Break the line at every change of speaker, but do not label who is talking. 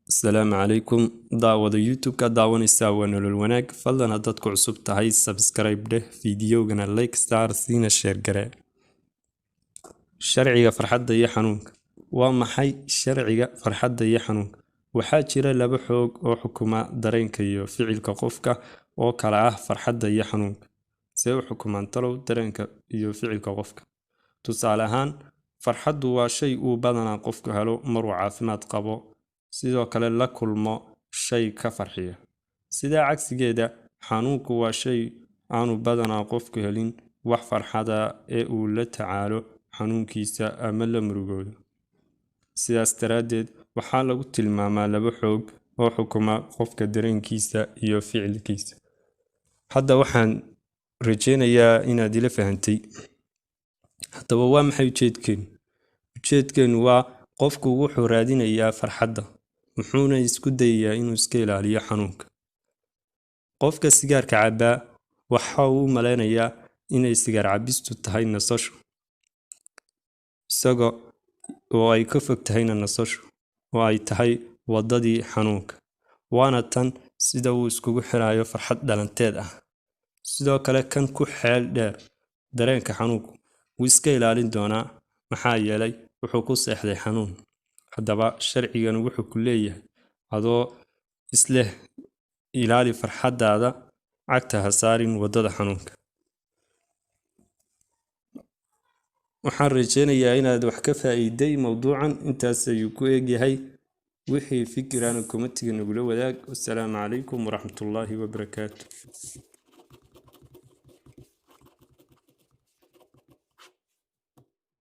السلام عليكم دعوة يوتيوب كدعوانيسا ونولو الوناك فضلا هدادكو عصوب تهي سبسكرايب له فيديو غنا لايك ستار سينا الشير قراء الشرعية فرحاد دي حنونك ومحي الشرعية فرحاد دي حنونك وحاجرة لبحوك وحكومة دارينك يو فعلك قفك وكالعاه فرحاد دي حنونك سيو حكومة انتلو دارينك يو فعلك قفك تسالهان فرحاد waa shay uu badanaa qofku helo maruu caafimaad qabo sidoo kale la kulmo shay ka farxiya sida cagsigeeda xanuunku waa shay aanu badanaa qofku helin wax farxada ee uu la tacaalo xanuunkiisa ama la murugoodo sidaas daraadeed waxaa lagu tilmaamaa laba xoog oo xukuma qofka dareenkiisa iyo ficilkiisa hadda waxaan rajeynayaa inaad ila fahantay haddaba waa maxay ujeedkeenu waa qofku wuxuu raadinayaa farxadda wuxuuna isku dayayaa inuu iska ilaaliyo xanuunka qofka sigaarka cabaa waxa uu maleynayaa inay sigaar cabistu tahay nasasho isagoo oo ay ka fog tahayna nasasho oo ay tahay wadadii xanuunka waana tan sida uu iskugu xirayo farxad dhalanteed ah sidoo kale kan ku xeel dheer dareenka xanuunku wuu iska ilaalin doonaa maxaa yeelay wuxuu ku seexday xanuun haddaba sharcigan wuxuu ku leeyahay adoo isleh ilaali farxadaada cagta ha saarin wadada xanuunka waxaan rajeynayaa inaad wax ka faa'iiday mowduucan intaas ayuu ku eegyahay wixii fikirana komitiga nagula wadaag wassalaamu calaykum waraxmatullaahi wabarakaatu